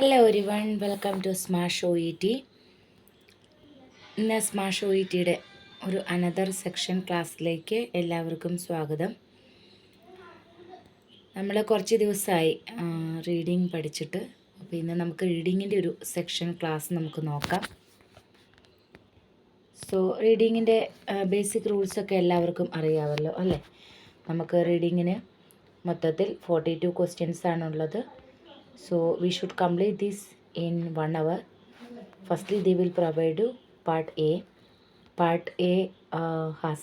Hello everyone, welcome to Smash O E T. ഇന്ന് Smash O E ടിയുടെ ഒരു another section ക്ലാസ്സിലേക്ക് എല്ലാവർക്കും സ്വാഗതം. നമ്മൾ കുറച്ച് ദിവസമായി റീഡിങ് പഠിച്ചിട്ട്. അപ്പോൾ ഇന്ന് നമുക്ക് റീഡിങ്ങിൻ്റെ ഒരു സെക്ഷൻ ക്ലാസ് നമുക്ക് നോക്കാം. സോ റീഡിങ്ങിൻ്റെ ബേസിക് റൂൾസൊക്കെ എല്ലാവർക്കും അറിയാമല്ലോ അല്ലേ? നമുക്ക് റീഡിങ്ങിന് മൊത്തത്തിൽ 42 ക്വസ്റ്റ്യൻസ് ആണുള്ളത്. So we should complete this in 1 hour. Firstly, they will provide you part A. Part A has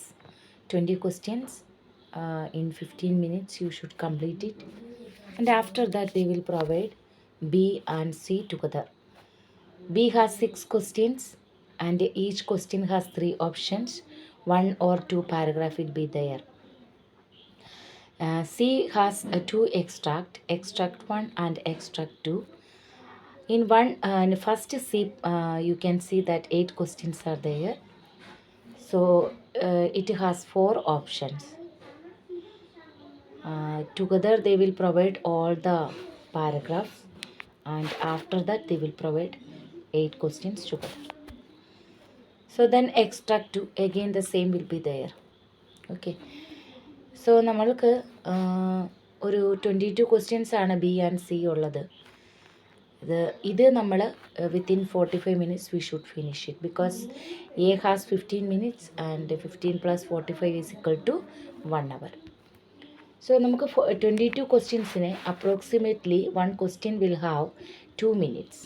20 questions. In 15 minutes you should complete it. And after that they will provide B and C together. B has 6 questions and each question has 3 options. 1 or 2 paragraph will be there. C has 2 extract 1 and extract 2. In the first C, you can see that 8 questions are there. So it has 4 options. Together they will provide all the paragraphs, and after that they will provide 8 questions together. So then extract 2, again the same will be there. Okay. So നമ്മൾക്ക് ഒരു 22 questions ആണ് B and C ഉള്ളത്. ഇത് നമ്മൾ within 45 minutes we should finish it, because A has 15 minutes and 15 + 45 is equal to 1 hour. So നമുക്ക് 22 ക്വസ്റ്റ്യൻസിന് approximately 1 question will have 2 minutes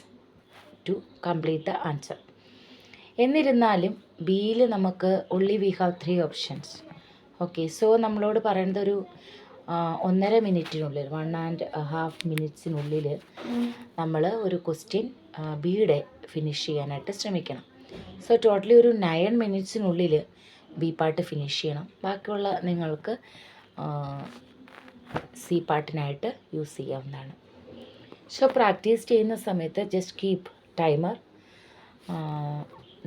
to complete the answer. എന്നിരുന്നാലും ബിയിൽ നമുക്ക് only we have 3 options. Okay, so നമ്മളോട് പറയുന്നത് ഒരു 1.5 മിനിറ്റിനുള്ളിൽ 1.5 മിനിറ്റ്സിനുള്ളിൽ നമ്മൾ ഒരു ക്വസ്റ്റ്യൻ ബിയുടെ ഫിനിഷ് ചെയ്യാനായിട്ട് ശ്രമിക്കണം. സോ ടോട്ടലി ഒരു 9 മിനിറ്റ്സിനുള്ളിൽ ബി പാർട്ട് ഫിനിഷ് ചെയ്യണം. ബാക്കിയുള്ള നിങ്ങൾക്ക് സി പാർട്ടിനായിട്ട് യൂസ് ചെയ്യാവുന്നതാണ്. സോ പ്രാക്ടീസ് ചെയ്യുന്ന സമയത്ത് just keep timer,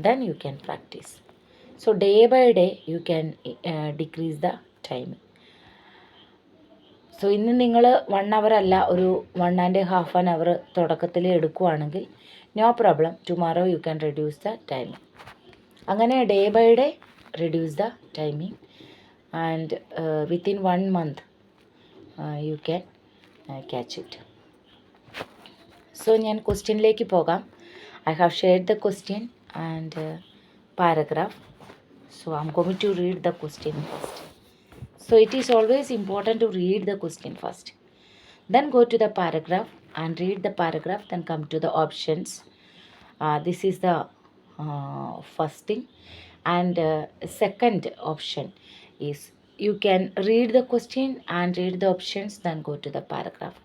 then you can practice. So day by day you can decrease the time. So ഇന്ന് നിങ്ങൾ 1 അവർ അല്ല, ഒരു 1.5 അവർ തുടക്കത്തിൽ എടുക്കുകയാണെങ്കിൽ no problem. Tomorrow you can reduce the timing. അങ്ങനെ day by day reduce the timing and within 1 month you can catch it. So ഞാൻ ക്വസ്റ്റ്യനിലേക്ക് പോകാം. I have shared the question and paragraph. So I'm going to read the question first. So it is always important to read the question first. Then go to the paragraph and read the paragraph. Then come to the options. This is the first thing. And second option is you can read the question and read the options. Then go to the paragraph.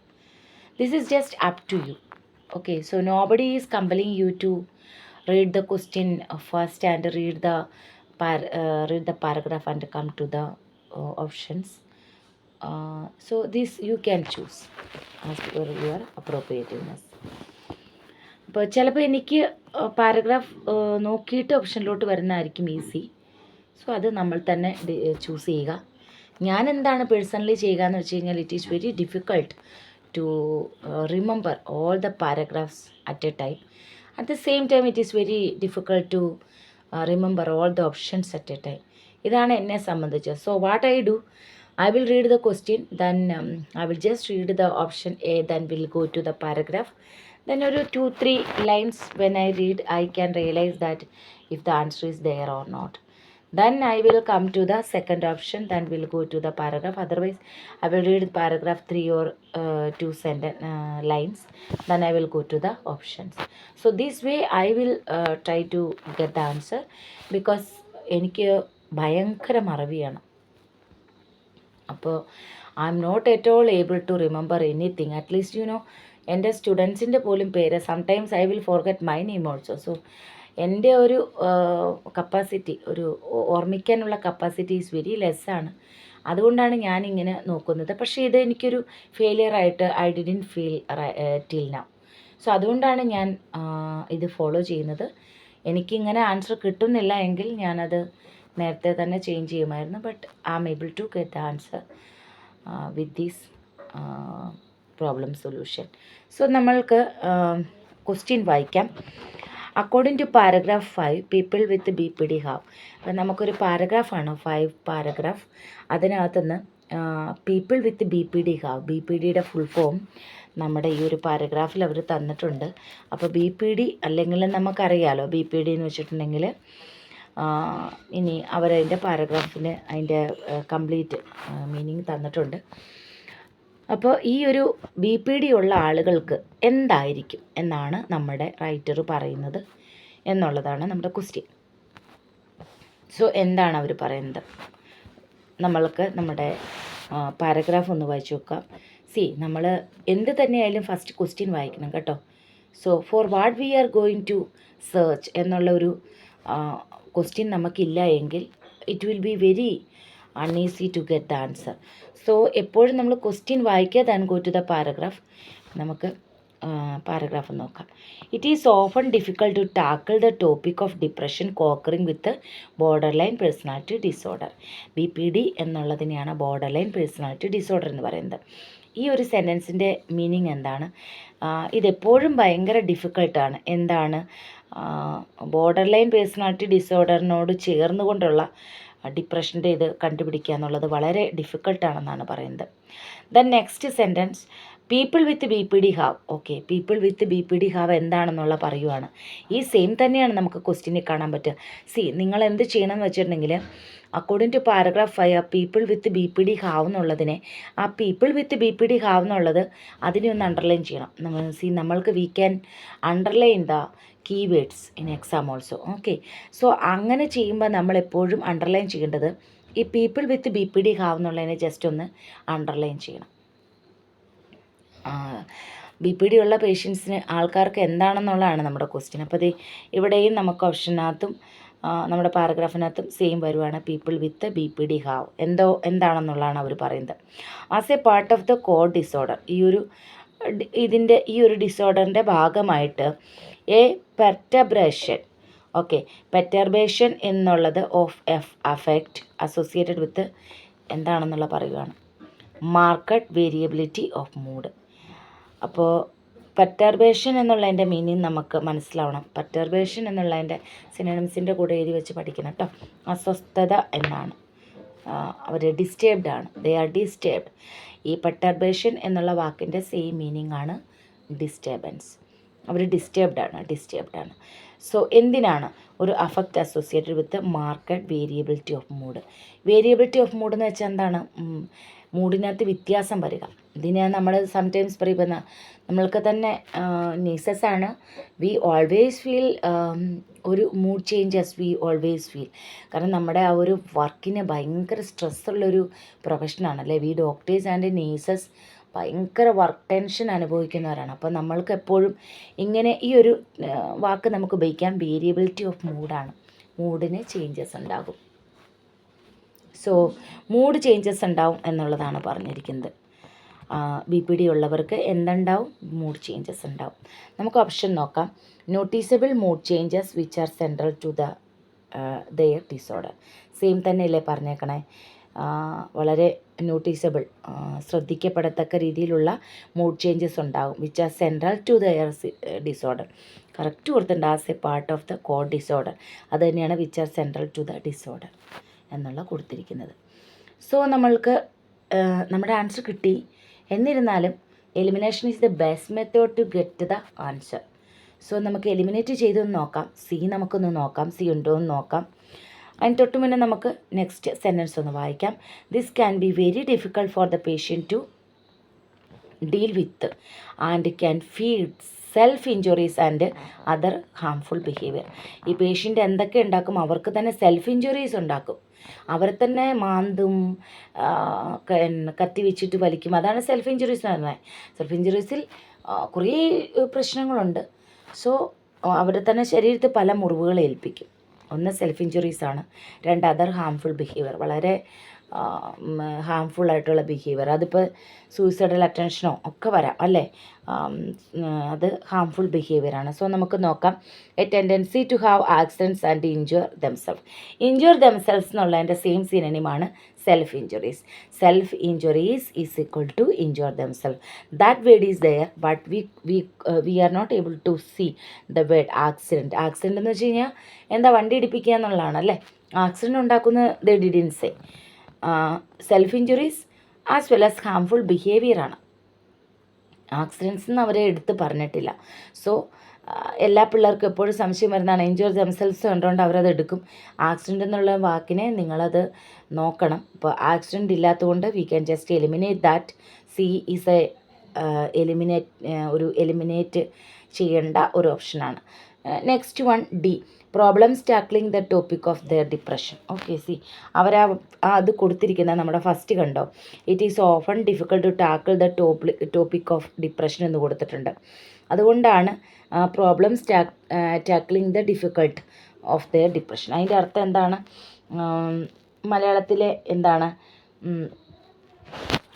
This is just up to you. Okay, so nobody is compelling you to read the question first and read the paragraph and come to the options. So this you can choose as per your appropriateness. അപ്പോൾ ചിലപ്പോൾ എനിക്ക് paragraph നോക്കിയിട്ട് ഓപ്ഷനിലോട്ട് വരുന്നതായിരിക്കും easy. So അത് നമ്മൾ തന്നെ choose ചെയ്യുക. ഞാൻ എന്താണ് പേഴ്സണലി ചെയ്യുക എന്ന് വെച്ച് കഴിഞ്ഞാൽ, it is very difficult to remember all the paragraphs at a time. At the same time, it is very difficult to remember all the options at a time. ഇതാണ് എന്നെ സംബന്ധിച്ച്. So what I do, I will read the question, then I will just read the option A, then will go to the paragraph. Then ഒരു 2-3 lines when I read, I can realise that if the answer is there or not. Then I will come to the second option, then we'll go to the paragraph. Otherwise, I will read paragraph 3 or 2 lines. Then I will go to the options. So this way I will try to get the answer, because എനിക്ക് ഭയങ്കര മറവിയാണ്. അപ്പോൾ I am not at all able to remember anything. At least എൻ്റെ സ്റ്റുഡൻസിൻ്റെ പോലും പേര് sometimes I will forget my name also. So എൻ്റെ ഒരു കപ്പാസിറ്റി, ഒരു ഓർമ്മിക്കാനുള്ള കപ്പാസിറ്റി ഈസ് വെരി ലെസ്സാണ്. അതുകൊണ്ടാണ് ഞാനിങ്ങനെ നോക്കുന്നത്. പക്ഷേ ഇത് എനിക്കൊരു ഫെയിലിയറായിട്ട് I didn't feel till now. So അതുകൊണ്ടാണ് ഞാൻ ഇത് ഫോളോ ചെയ്യുന്നത്. എനിക്കിങ്ങനെ ആൻസർ കിട്ടുന്നില്ല എങ്കിൽ ഞാനത് നേരത്തെ തന്നെ ചേഞ്ച് ചെയ്യുമായിരുന്നു. But I am able to get the answer with these problem solution. So നമ്മൾക്ക് ക്വസ്റ്റ്യൻ വായിക്കാം. According to paragraph 5 people with B P D have. അപ്പം നമുക്കൊരു പാരഗ്രാഫാണ് 5 പാരഗ്രാഫ്. അതിനകത്തുനിന്ന് people with B P D have, B P ഡിയുടെ full form നമ്മുടെ ഈ ഒരു പാരഗ്രാഫിൽ അവർ തന്നിട്ടുണ്ട്. അപ്പോൾ ബി പി ഡി അല്ലെങ്കിൽ നമുക്കറിയാലോ ബി പി ഡി എന്ന് വെച്ചിട്ടുണ്ടെങ്കിൽ ഇനി അവരതിൻ്റെ പാരഗ്രാഫിന് അതിൻ്റെ കംപ്ലീറ്റ് മീനിങ് തന്നിട്ടുണ്ട്. അപ്പോൾ ഈ ഒരു ബി പി ഡി ഉള്ള ആളുകൾക്ക് എന്തായിരിക്കും എന്നാണ് നമ്മുടെ റൈറ്റർ പറയുന്നത് എന്നുള്ളതാണ് നമ്മുടെ ക്വസ്റ്റ്യൻ. സോ എന്താണ് അവർ പറയുന്നത്? നമ്മൾക്ക് നമ്മുടെ പാരഗ്രാഫ് ഒന്ന് വായിച്ചു നോക്കാം. നമ്മൾ എന്ത് തന്നെയായാലും ഫസ്റ്റ് ക്വസ്റ്റ്യൻ വായിക്കണം കേട്ടോ. So for what we are going to search എന്നുള്ള ഒരു ക്വസ്റ്റ്യൻ നമുക്കില്ല എങ്കിൽ it will be very uneasy to get the answer. So എപ്പോഴും നമ്മൾ ക്വസ്റ്റ്യൻ വായിക്കുക then go to the paragraph. നമുക്ക് പാരഗ്രാഫ് നോക്കാം. It is often difficult to tackle the topic of depression cooccurring with borderline personality disorder. B P D എന്നുള്ളതിനെയാണ് borderline personality disorder എന്ന് പറയുന്നത്. ഈ ഒരു സെൻറ്റൻസിൻ്റെ മീനിങ് എന്താണ്? ഇതെപ്പോഴും ഭയങ്കര ഡിഫിക്കൾട്ടാണ്. എന്താണ്? ബോർഡർ ലൈൻ പേഴ്സണാലിറ്റി ഡിസോർഡറിനോട് ചേർന്നുകൊണ്ടുള്ള ഡിപ്രഷൻ്റെ ഇത് കണ്ടുപിടിക്കുക എന്നുള്ളത് വളരെ ഡിഫിക്കൾട്ടാണെന്നാണ് പറയുന്നത്. Then next sentence people with B P D have. Okay, people with B P D have എന്താണെന്നുള്ള പറയുവാണ്. ഈ സെയിം തന്നെയാണ് നമുക്ക് ക്വസ്റ്റ്യനിൽ കാണാൻ പറ്റുക. നിങ്ങൾ എന്ത് ചെയ്യണമെന്ന് വെച്ചിട്ടുണ്ടെങ്കിൽ according to paragraph 5 people with B P D have എന്നുള്ളതിനെ ആ people with B P D have എന്നുള്ളത് അതിനെ ഒന്ന് അണ്ടർലൈൻ ചെയ്യണം. നമ്മൾക്ക് we can underline the keywords in exam also. Okay, so അങ്ങനെ ചെയ്യുമ്പോൾ നമ്മളെപ്പോഴും അണ്ടർലൈൻ ചെയ്യേണ്ടത് ഈ people with B P D have എന്നുള്ളതിനെ ജസ്റ്റ് ഒന്ന് അണ്ടർലൈൻ ചെയ്യണം. ബി പി ഡി ഉള്ള പേഷ്യൻസിന് ആൾക്കാർക്ക് എന്താണെന്നുള്ളതാണ് നമ്മുടെ ക്വസ്റ്റ്യൻ. അപ്പോൾ ഇവിടെയും നമുക്ക് ഓപ്ഷനകത്തും നമ്മുടെ പാരഗ്രാഫിനകത്തും സെയിം വരുവാണ്. People with B P D have എന്താണെന്നുള്ളതാണ് അവർ പറയുന്നത്. As a part of the code disorder, ഈ ഒരു ഡിസോർഡറിൻ്റെ ഭാഗമായിട്ട് എ പെർട്ടർബേഷൻ. ഓക്കെ, പെർട്ടർബേഷൻ എന്നുള്ളത് ഓഫ് അഫക്റ്റ് അസോസിയേറ്റഡ് വിത്ത് എന്താണെന്നുള്ള പറയുകയാണ് മാർക്കറ്റ് വേരിയബിലിറ്റി ഓഫ് മൂഡ്. അപ്പോൾ പെർട്ടർബേഷൻ എന്നുള്ളതിൻ്റെ മീനിങ് നമുക്ക് മനസ്സിലാവണം. പെർട്ടർബേഷൻ എന്നുള്ളതിൻ്റെ സിനോണിംസിൻ്റെ കൂടെ എഴുതി വെച്ച് പഠിക്കണം കേട്ടോ. അസ്വസ്ഥത എന്നാണ്. അവർ ഡിസ്റ്റേബ്ഡ് ആണ്, ദേ ആർ ഡിസ്റ്റേബ്ഡ്. ഈ പെർട്ടർബേഷൻ എന്നുള്ള വാക്കിൻ്റെ സെയിം മീനിങ് ആണ് ഡിസ്റ്റർബൻസ്. അവർ ഡിസ്റ്റേബ്ഡ് ആണ്. സോ എന്തിനാണ്? ഒരു affect associated with market variability of mood. Variability of mood എന്ന് വെച്ചാൽ എന്താണ്? മൂഡിനകത്ത് വ്യത്യാസം വരിക. ഇതിനെ നമ്മൾ സംടൈംസ് പറയുന്ന നമ്മൾക്ക് തന്നെ നേഴ്സസ് ആണ്. വി ഓൾവേസ് ഫീൽ ഒരു mood changes we always feel. കാരണം നമ്മുടെ ആ ഒരു വർക്കിന് ഭയങ്കര സ്ട്രെസ്സുള്ളൊരു പ്രൊഫഷനാണല്ലേ. വി ഡോക്ടേഴ്സ് ആൻഡ് നേഴ്സസ് ഭയങ്കര വർക്ക് ടെൻഷൻ അനുഭവിക്കുന്നവരാണ്. അപ്പോൾ നമ്മൾക്ക് എപ്പോഴും ഇങ്ങനെ ഈ ഒരു വാക്ക് നമുക്ക് ഉപയോഗിക്കാം. വേരിയബിലിറ്റി ഓഫ് മൂഡാണ്. മൂഡിന് ചേഞ്ചസ് ഉണ്ടാകും. സോ മൂഡ് ചേഞ്ചസ് ഉണ്ടാവും എന്നുള്ളതാണ് പറഞ്ഞിരിക്കുന്നത്. ബി പി ഡി ഉള്ളവർക്ക് എന്തുണ്ടാവും? മൂഡ് ചേഞ്ചസ് ഉണ്ടാവും. നമുക്ക് ഓപ്ഷൻ നോക്കാം. Noticeable mood changes which are central to their disorder. Same തന്നെയല്ലേ പറഞ്ഞേക്കണേ? വളരെ നോട്ടീസബിൾ, ശ്രദ്ധിക്കപ്പെടത്തക്ക രീതിയിലുള്ള മൂഡ് ചേഞ്ചസ് ഉണ്ടാകും. Which are central to their disorder. Correct കൊടുത്തിട്ടുണ്ട്. As a part of the code disorder. അത് തന്നെയാണ് which are central to the disorder എന്നുള്ള കൊടുത്തിരിക്കുന്നത്. സോ നമ്മൾക്ക് നമ്മുടെ ആൻസർ കിട്ടി. എന്നിരുന്നാലും elimination is the best method to get the answer. So നമുക്ക് എലിമിനേറ്റ് ചെയ്തൊന്ന് നോക്കാം. നമുക്കൊന്ന് നോക്കാം, ഉണ്ടോ എന്ന് നോക്കാം. അതിന് തൊട്ട് മുന്നേ നമുക്ക് നെക്സ്റ്റ് സെൻറ്റൻസ് ഒന്ന് വായിക്കാം. This can be very difficult for the patient to deal with and can feed self injuries and other harmful behaviour. ഈ പേഷ്യൻ്റ് എന്തൊക്കെ ഉണ്ടാക്കും? അവർക്ക് തന്നെ സെൽഫ് ഇഞ്ചുറീസ് ഉണ്ടാക്കും. അവരെ തന്നെ മാന്തും, കത്തി വെച്ചിട്ട് വലിക്കും. അതാണ് സെൽഫ് ഇഞ്ചുറീസ് എന്ന് പറയുന്നത്. സെൽഫ് ഇഞ്ചുറീസിൽ കുറേ പ്രശ്നങ്ങളുണ്ട്. സോ അവരെ തന്നെ ശരീരത്തിൽ പല മുറിവുകൾ ഏൽപ്പിക്കും. ഒന്ന് സെൽഫ് ഇഞ്ചുറീസാണ്. രണ്ട് അതർ ഹാംഫുൾ ബിഹേവിയർ. വളരെ ഹാംഫുൾ ആയിട്ടുള്ള ബിഹേവിയർ, അതിപ്പോൾ സൂയിസൈഡൽ അറ്റൻഷനോ ഒക്കെ വരാം അല്ലേ, അത് ഹാംഫുൾ ബിഹേവിയറാണ്. സോ നമുക്ക് നോക്കാം. A tendency to have accidents and injure themselves എന്നുള്ളതിൻ്റെ സെയിം സിനണിമാണ് self injuries. Self injuries is equal to injure themself. That word is there but we are not able to see the word accident. Accident എന്ന് വെച്ച് കഴിഞ്ഞാൽ എന്താ, വണ്ടി ഇടിപ്പിക്കുക എന്നുള്ളതാണ് അല്ലേ. Accident ഉണ്ടാക്കുന്ന the didn't say. Self injuries as well as harmful ബിഹേവിയറാണ്. Accidents എന്ന് അവരെ എടുത്ത് പറഞ്ഞിട്ടില്ല. സോ എല്ലാ പിള്ളേർക്കും എപ്പോഴും സംശയം വരുന്നതാണ്, ഇഞ്ചുർ ദംസെൽസ് കണ്ടുകൊണ്ട് അവരത് എടുക്കും. ആക്സിഡൻ്റ് എന്നുള്ള വാക്കിനെ നിങ്ങളത് നോക്കണം. ഇപ്പോൾ ആക്സിഡൻറ്റ് ഇല്ലാത്തതുകൊണ്ട് we can just eliminate that. C is A eliminate ചെയ്യേണ്ട ഒരു ഓപ്ഷനാണ്. Next one D, problems tackling the topic of their depression. Okay, C അത് കൊടുത്തിരിക്കുന്ന നമ്മുടെ ഫസ്റ്റ് കണ്ടോ, it is often difficult to tackle the topic of depression എന്ന് കൊടുത്തിട്ടുണ്ട്. അതുകൊണ്ടാണ് problems tackling the difficult of their depression. അതിൻ്റെ അർത്ഥം എന്താണ്,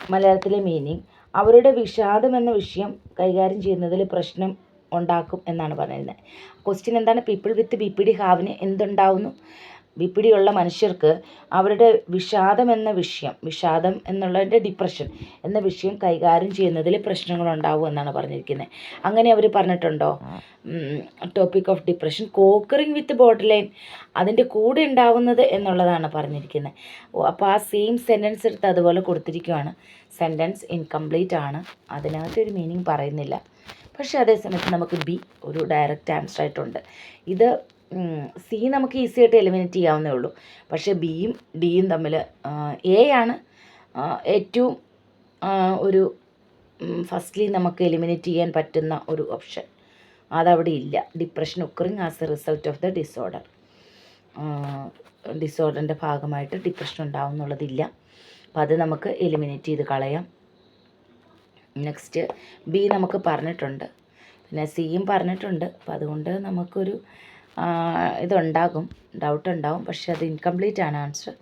മലയാളത്തിലെ മീനിങ് അവരുടെ വിഷാദം എന്ന വിഷയം കൈകാര്യം ചെയ്യുന്നതിൽ പ്രശ്നം ഉണ്ടാക്കും എന്നാണ് പറയുന്നത്. ക്വസ്റ്റ്യൻ എന്താണ്, പീപ്പിൾ വിത്ത് BPD ഹാവിന് എന്തുണ്ടാവുന്നു, BPD ഉള്ള മനുഷ്യർക്ക് അവരുടെ വിഷാദം എന്നുള്ളതിൻ്റെ ഡിപ്രഷൻ എന്ന വിഷയം കൈകാര്യം ചെയ്യുന്നതിൽ പ്രശ്നങ്ങളുണ്ടാവും എന്നാണ് പറഞ്ഞിരിക്കുന്നത്. അങ്ങനെ അവർ പറഞ്ഞിട്ടുണ്ടോ? Topic of depression cooccurring with borderline അതിൻ്റെ കൂടെ ഉണ്ടാവുന്നത് എന്നുള്ളതാണ് പറഞ്ഞിരിക്കുന്നത്. അപ്പോൾ ആ സെയിം സെൻറ്റൻസ് എടുത്ത് അതുപോലെ കൊടുത്തിരിക്കുകയാണ്. സെൻറ്റൻസ് ഇൻകംപ്ലീറ്റ് ആണ്, അതിനകത്തൊരു മീനിങ് പറയുന്നില്ല. പക്ഷേ അതേസമയത്ത് നമുക്ക് ബി ഒരു ഡയറക്റ്റ് ആൻസർ ആയിട്ടുണ്ട്. ഇത് സി നമുക്ക് ഈസി ആയിട്ട് എലിമിനേറ്റ് ചെയ്യാവുന്നേ ഉള്ളൂ. പക്ഷേ ബിയും ഡിയും തമ്മിൽ എ ആണ് ഏറ്റവും ഒരു ഫസ്റ്റ്ലി നമുക്ക് എലിമിനേറ്റ് ചെയ്യാൻ പറ്റുന്ന ഒരു ഓപ്ഷൻ. അതവിടെ ഇല്ല. Depression occurring as a result of the ഡിസോർഡറിൻ്റെ ഭാഗമായിട്ട് ഡിപ്രഷൻ ഉണ്ടാവും എന്നുള്ളതില്ല. അപ്പോൾ അത് നമുക്ക് എലിമിനേറ്റ് ചെയ്ത് കളയാം. നെക്സ്റ്റ് ബി നമുക്ക് പറഞ്ഞിട്ടുണ്ട്, പിന്നെ സിയും പറഞ്ഞിട്ടുണ്ട്. അപ്പോൾ അതുകൊണ്ട് നമുക്കൊരു ഇതുണ്ടാകും, ഡൗട്ട് ഉണ്ടാവും. പക്ഷേ അത് ഇൻകംപ്ലീറ്റ് ആണ് answer.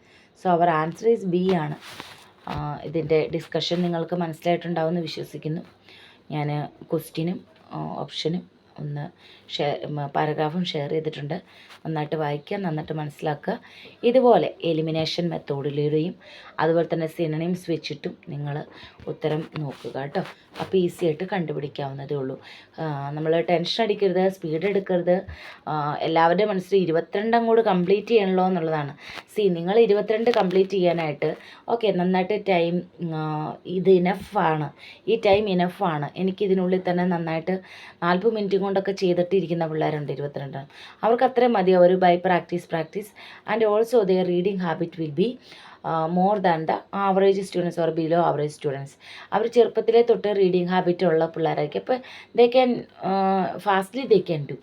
So our answer is B ആണ്. ഇതിൻ്റെ ഡിസ്കഷൻ നിങ്ങൾക്ക് മനസ്സിലായിട്ടുണ്ടാവുമെന്ന് വിശ്വസിക്കുന്നു. ഞാൻ ക്വസ്റ്റ്യനും ഓപ്ഷനും ഒന്ന് പാരഗ്രാഫും ഷെയർ ചെയ്തിട്ടുണ്ട്. നന്നായിട്ട് വായിക്കുക, നന്നായിട്ട് മനസ്സിലാക്കുക. ഇതുപോലെ എലിമിനേഷൻ മെത്തേഡിലൂടെയും അതുപോലെ തന്നെ സിനണിംസ് വെച്ചിട്ടും നിങ്ങൾ ഉത്തരം നോക്കുക കേട്ടോ. അപ്പോൾ ഈസി ആയിട്ട് കണ്ടുപിടിക്കാവുന്നതേ ഉള്ളൂ. നമ്മൾ ടെൻഷൻ അടിക്കരുത്, സ്പീഡ് എടുക്കരുത്. എല്ലാവരുടെയും മനസ്സിൽ 22 അങ്ങോട്ട് കംപ്ലീറ്റ് ചെയ്യണല്ലോ എന്നുള്ളതാണ്. നിങ്ങൾ 22 കംപ്ലീറ്റ് ചെയ്യാനായിട്ട് ഓക്കെ നന്നായിട്ട് ടൈം ഇത് ഇനഫാണ്, ഈ ടൈം ഇനഫാണ്. എനിക്കിതിനുള്ളിൽ തന്നെ നന്നായിട്ട് 40 മിനിറ്റ് കൊണ്ടൊക്കെ ചെയ്തിട്ടിരിക്കുന്ന പിള്ളേരുണ്ട് 22. അവർക്ക് അത്രയും മതി. അവർ by practice and also their reading habit will be more than the average students or below average students. അവർ ചെറുപ്പത്തിലെ തൊട്ട് റീഡിങ് ഹാബിറ്റ് ഉള്ള പിള്ളേരായിരിക്കും. അപ്പോൾ they can fastly they can do.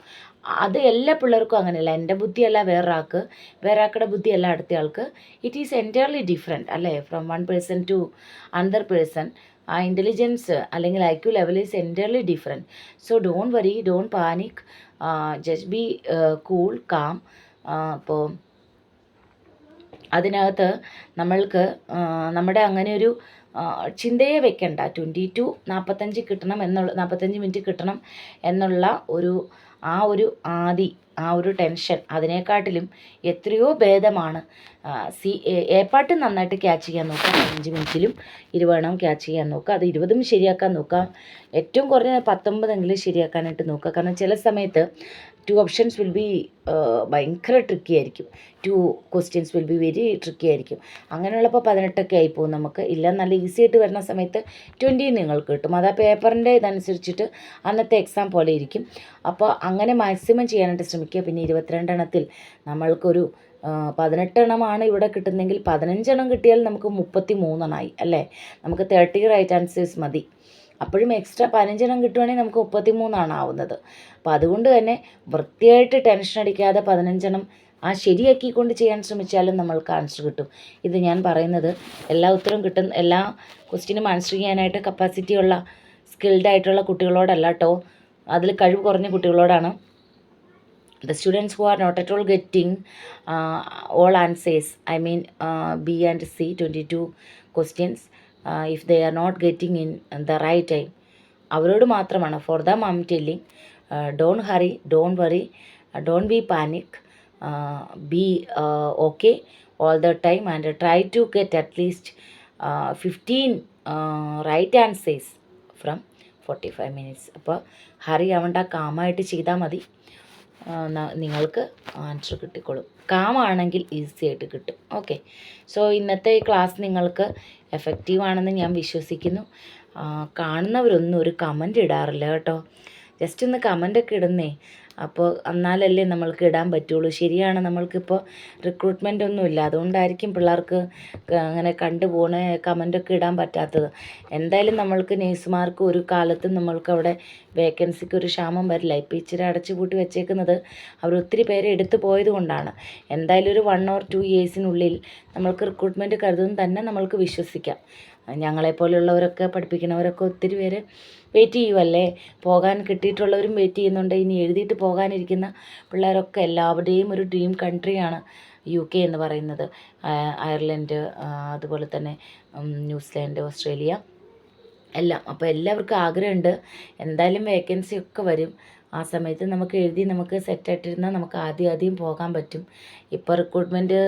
അത് എല്ലാ പിള്ളേർക്കും അങ്ങനെയല്ല. എൻ്റെ ബുദ്ധിയല്ല വേറൊരാളുടെ ബുദ്ധിയല്ല അടുത്ത ആൾക്ക്. ഇറ്റ് ഈസ് എൻറ്റയർലി ഡിഫറെൻറ്റ് അല്ലേ, from one person to another person. ആ ഇൻ്റലിജൻസ് അല്ലെങ്കിൽ IQ level is entirely different. So don't worry, don't panic, just be cool calm. അപ്പോൾ അതിനകത്ത് നമ്മൾക്ക് നമ്മുടെ അങ്ങനെ ഒരു ചിന്തയെ വെക്കണ്ട. 22-45 കിട്ടണം 45 മിനിറ്റ് കിട്ടണം എന്നുള്ള ആ ഒരു ടെൻഷൻ അതിനെക്കാട്ടിലും എത്രയോ ഭേദമാണ്. എ പാട്ട് നന്നായിട്ട് ക്യാച്ച് ചെയ്യാൻ നോക്കുക. 15 മിനിറ്റിലും 20 ക്യാച്ച് ചെയ്യാൻ നോക്കുക. അത് 20 ശരിയാക്കാൻ നോക്കുക. ഏറ്റവും കുറഞ്ഞ 19 ശരിയാക്കാനായിട്ട് നോക്കുക. കാരണം ചില സമയത്ത് 2 ഓപ്ഷൻസ് വിൽ ബി ഭയങ്കര ട്രിക്കി ആയിരിക്കും. 2 questions will be very tricky ആയിരിക്കും. അങ്ങനെയുള്ളപ്പോൾ 18 ആയിപ്പോവും നമുക്ക്. ഇല്ല നല്ല ഈസി ആയിട്ട് വരുന്ന സമയത്ത് 20 നിങ്ങൾക്ക് കിട്ടും. അത് ആ പേപ്പറിൻ്റെ ഇതനുസരിച്ചിട്ട് അന്നത്തെ എക്സാം പോലെ ഇരിക്കും. അപ്പോൾ അങ്ങനെ മാക്സിമം ചെയ്യാനായിട്ട് ശ്രമിക്കുക. പിന്നെ 22 എണ്ണത്തിൽ നമ്മൾക്കൊരു 18 എണ്ണമാണ് ഇവിടെ കിട്ടുന്നതെങ്കിൽ 15 എണ്ണം കിട്ടിയാൽ നമുക്ക് 33 എണ്ണമായി അല്ലേ. നമുക്ക് 30 റൈറ്റ് ആൻസേഴ്സ് മതി. അപ്പോഴും എക്സ്ട്രാ 15 എണ്ണം കിട്ടുവാണെങ്കിൽ നമുക്ക് 33 ആവുന്നത്. അപ്പോൾ അതുകൊണ്ട് തന്നെ വൃത്തിയായിട്ട് ടെൻഷൻ അടിക്കാതെ 15 എണ്ണം ശരിയാക്കിക്കൊണ്ട് ചെയ്യാൻ ശ്രമിച്ചാലും നമ്മൾക്ക് ആൻസർ കിട്ടും. ഇത് ഞാൻ പറയുന്നത് എല്ലാ ഉത്തരവും കിട്ടുന്ന എല്ലാ ക്വസ്റ്റ്യനും ആൻസർ ചെയ്യാനായിട്ട് കപ്പാസിറ്റിയുള്ള സ്കിൽഡ് ആയിട്ടുള്ള കുട്ടികളോടല്ല കേട്ടോ, അതിൽ കഴിവ് കുറഞ്ഞ കുട്ടികളോടാണ്. The students who are not at all getting all answers, I mean B and C 22 questions, if they are not getting in the right time, അവരോട് മാത്രമാണ്. For them I M telling, don't hurry, don't worry, don't be panic, B okay all the time and try to get at least 15 right answers from 45 minutes. അപ്പോൾ hurry ആവണ്ട, കാമായിട്ട് ചെയ്താൽ മതി, നിങ്ങൾക്ക് answer കിട്ടിക്കോളും. കാമാണെങ്കിൽ easy ആയിട്ട് കിട്ടും. ഓക്കെ, സോ ഇന്നത്തെ ഈ ക്ലാസ് നിങ്ങൾക്ക് എഫക്റ്റീവ് ആണെന്ന് ഞാൻ വിശ്വസിക്കുന്നു. കാണുന്നവരൊന്നും ഒരു കമൻ്റ് ഇടാറില്ല കേട്ടോ. ജസ്റ്റ് ഒന്ന് കമൻ്റൊക്കെ ഇടുന്നേ, അപ്പോൾ എന്നാലല്ലേ നമ്മൾക്ക് ഇടാൻ പറ്റുള്ളൂ. ശരിയാണ്, നമ്മൾക്കിപ്പോൾ റിക്രൂട്ട്മെൻ്റ് ഒന്നുമില്ല, അതുകൊണ്ടായിരിക്കും പിള്ളേർക്ക് അങ്ങനെ കണ്ടുപോണ കമൻ്റൊക്കെ ഇടാൻ പറ്റാത്തത്. എന്തായാലും നമ്മൾക്ക് നേഴ്സുമാർക്ക് ഒരു കാലത്തും നമ്മൾക്ക് അവിടെ വേക്കൻസിക്ക് ഒരു ക്ഷാമം വരില്ല. ഇപ്പോൾ ഇച്ചിരി അടച്ചു പൂട്ടി വെച്ചേക്കുന്നത് അവർ ഒത്തിരി പേരെ എടുത്തു പോയത് കൊണ്ടാണ്. എന്തായാലും ഒരു 1 or 2 ഇയേഴ്സിനുള്ളിൽ നമ്മൾക്ക് റിക്രൂട്ട്മെൻറ്റ് കരുതും തന്നെ നമ്മൾക്ക് വിശ്വസിക്കാം. ഞങ്ങളെപ്പോലുള്ളവരൊക്കെ പഠിപ്പിക്കുന്നവരൊക്കെ ഒത്തിരി പേര് വെയിറ്റ് ചെയ്യുമല്ലേ, പോകാൻ കിട്ടിയിട്ടുള്ളവരും വെയിറ്റ് ചെയ്യുന്നുണ്ട്. ഇനി എഴുതിയിട്ട് പോകാനിരിക്കുന്ന പിള്ളേരൊക്കെ എല്ലാവരുടെയും ഒരു ഡ്രീം കൺട്രിയാണ് UK എന്ന് പറയുന്നത്. അയർലൻഡ്, അതുപോലെ തന്നെ ന്യൂസിലാൻഡ്, ഓസ്ട്രേലിയ എല്ലാം. അപ്പോൾ എല്ലാവർക്കും ആഗ്രഹമുണ്ട്. എന്തായാലും വേക്കൻസി ഒക്കെ വരും. ആ സമയത്ത് നമുക്ക് എഴുതി നമുക്ക് സെറ്റായിട്ടിരുന്നാൽ നമുക്ക് ആദ്യം പോകാൻ പറ്റും. ഇപ്പോൾ റിക്രൂട്ട്മെൻറ്റ്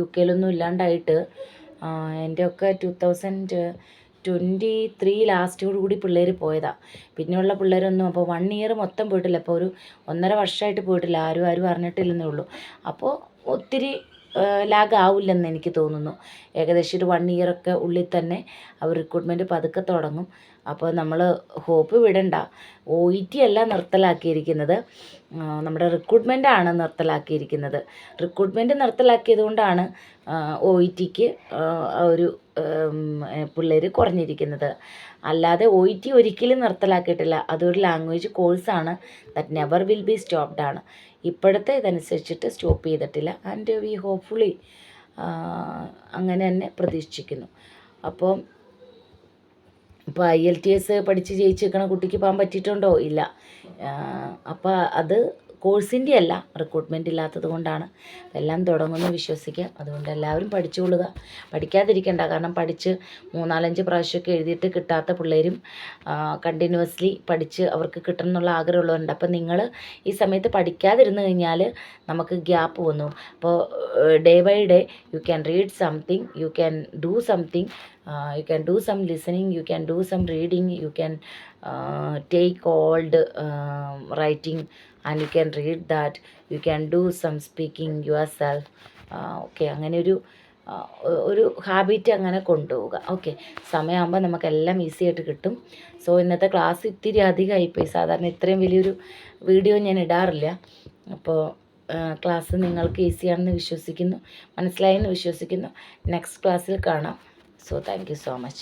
UK ഇല്ലാണ്ടായിട്ട് എൻ്റെയൊക്കെ 2023 ലാസ്റ്റോടുകൂടി പിള്ളേർ പോയതാണ്. പിന്നെയുള്ള പിള്ളേരൊന്നും അപ്പോൾ 1 ഇയർ മൊത്തം പോയിട്ടില്ല. അപ്പോൾ ഒരു 1.5 വർഷമായിട്ട് പോയിട്ടില്ല. ആരും അറിഞ്ഞിട്ടില്ലെന്നേ ഉള്ളൂ. അപ്പോൾ ഒത്തിരി ലാഗ് ആവില്ലെന്ന് എനിക്ക് തോന്നുന്നു. ഏകദേശം ഒരു 1 ഇയറൊക്കെ ഉള്ളിൽ തന്നെ അവർ റിക്രൂട്ട്മെൻറ്റ് പതുക്കെ തുടങ്ങും. അപ്പോൾ നമ്മൾ ഹോപ്പ് വിടണ്ട. OET അല്ല നിർത്തലാക്കിയിരിക്കുന്നത്, നമ്മുടെ റിക്രൂട്ട്മെൻറ്റാണ് നിർത്തലാക്കിയിരിക്കുന്നത്. റിക്രൂട്ട്മെൻറ്റ് നിർത്തലാക്കിയത് കൊണ്ടാണ് OETക്ക് ഒരു പിള്ളേർ കുറഞ്ഞിരിക്കുന്നത്. അല്ലാതെ OET ഒരിക്കലും നിർത്തലാക്കിയിട്ടില്ല. അതൊരു ലാംഗ്വേജ് കോഴ്സാണ്, that never will be stopped ആണ്. ഇപ്പോഴത്തെ ഇതനുസരിച്ചിട്ട് സ്റ്റോപ്പ് ചെയ്തിട്ടില്ല. ആൻഡ് വി ഹോപ്പ്ഫുള്ളി അങ്ങനെ തന്നെ പ്രതീക്ഷിക്കുന്നു. അപ്പോൾ IELTS പഠിച്ച് ജയിച്ചിരിക്കണ കുട്ടിക്ക് പോകാൻ പറ്റിയിട്ടുണ്ടോ? ഇല്ല. അപ്പോൾ അത് കോഴ്സിൻ്റെ അല്ല, റിക്രൂട്ട്മെൻറ്റ് ഇല്ലാത്തത് കൊണ്ടാണ്. എല്ലാം തുടങ്ങുമെന്ന് വിശ്വസിക്കാം. അതുകൊണ്ട് എല്ലാവരും പഠിച്ചുകൊള്ളുക, പഠിക്കാതിരിക്കേണ്ട. കാരണം പഠിച്ച് 3-4-5 പ്രാവശ്യമൊക്കെ എഴുതിയിട്ട് കിട്ടാത്ത പിള്ളേരും കണ്ടിന്യൂസ്ലി പഠിച്ച് അവർക്ക് കിട്ടണം എന്നുള്ള ആഗ്രഹമുള്ളവരുണ്ട്. അപ്പോൾ നിങ്ങൾ ഈ സമയത്ത് പഠിക്കാതിരുന്ന് കഴിഞ്ഞാൽ നമുക്ക് ഗ്യാപ്പ് വന്നു. അപ്പോൾ day by day you can read something, you can do something, you can do some listening, you can do some reading, you can take old writing and you can read that, you can do some speaking yourself. Okay, അങ്ങനെ ഒരു habit അങ്ങനെ കൊണ്ടുപോവുക. Okay, സമയമാകുമ്പോൾ നമുക്കെല്ലാം easy ആയിട്ട് കിട്ടും. So ഇന്നത്തെ class ഇത്തിരി അധികമായിപ്പോയി. സാധാരണ ഇത്രയും വലിയൊരു വീഡിയോ ഞാൻ ഇടാറില്ല. അപ്പോൾ ക്ലാസ് നിങ്ങൾക്ക് ഈസിയാണെന്ന് വിശ്വസിക്കുന്നു, മനസ്സിലായെന്ന് വിശ്വസിക്കുന്നു. നെക്സ്റ്റ് ക്ലാസ്സിൽ കാണാം. So thank you so much.